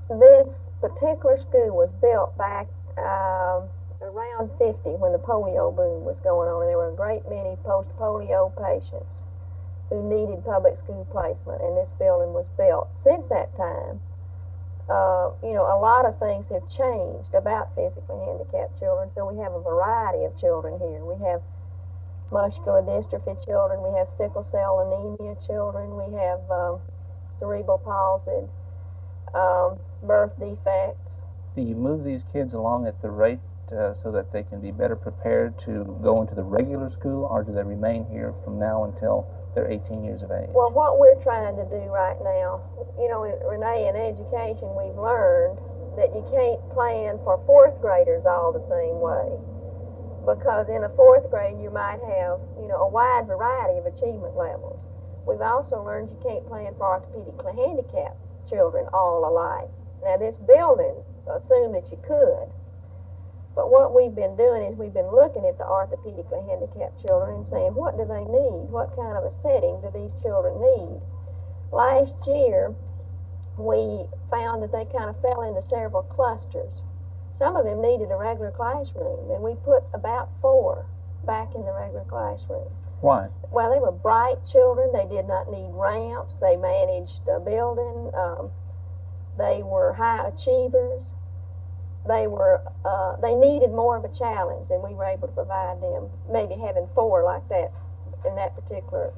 This particular school was built back around 50 when the polio boom was going on, and there were a great many post-polio patients who needed public school placement, and this building was built. Since that time, a lot of things have changed about physically handicapped children, so we have a variety of children here. We have muscular dystrophy children, we have sickle cell anemia children, we have cerebral palsy, birth defects. Do you move these kids along at the rate so that they can be better prepared to go into the regular school, or do they remain here from now until they're 18 years of age? Well, what we're trying to do right now, Renee, in education, we've learned that you can't plan for fourth graders all the same way, because in a fourth grade you might have, a wide variety of achievement levels. We've also learned you can't plan for orthopedically handicapped children all alike. Now, this building assumed that you could, but what we've been doing is we've been looking at the orthopedically handicapped children and saying, what do they need? What kind of a setting do these children need? Last year, we found that they kind of fell into several clusters. Some of them needed a regular classroom, and we put about 4 back in the regular classroom. Why? Well, they were bright children. They did not need ramps. They managed a building. They were high achievers. They needed more of a challenge, and we were able to provide them, maybe having 4 like that in that particular,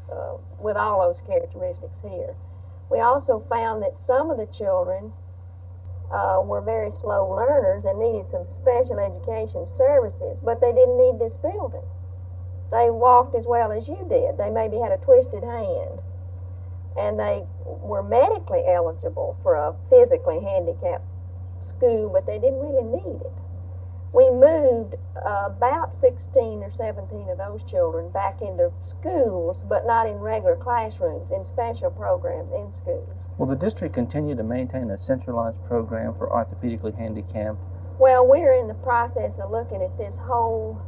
with all those characteristics here. We also found that some of the children were very slow learners and needed some special education services, but they didn't need this building. They walked as well as you did. They maybe had a twisted hand, and they were medically eligible for a physically handicapped school, but they didn't really need it. We moved about 16 or 17 of those children back into schools, but not in regular classrooms, in special programs in schools. Will the district continue to maintain a centralized program for orthopedically handicapped? Well, we're in the process of looking at this whole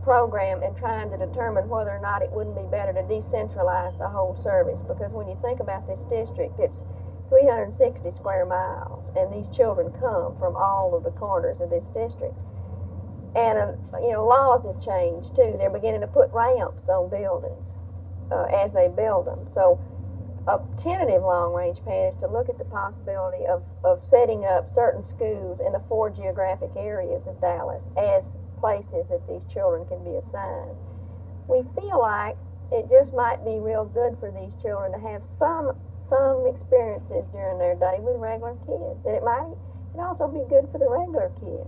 program and trying to determine whether or not it wouldn't be better to decentralize the whole service, because when you think about this district, it's 360 square miles, and these children come from all of the corners of this district. And, laws have changed, too. They're beginning to put ramps on buildings as they build them. So a tentative long-range plan is to look at the possibility of setting up certain schools in the 4 geographic areas of Dallas as places that these children can be assigned. We feel like it just might be real good for these children to have some experiences during their day with regular kids, and it might also be good for the regular kids.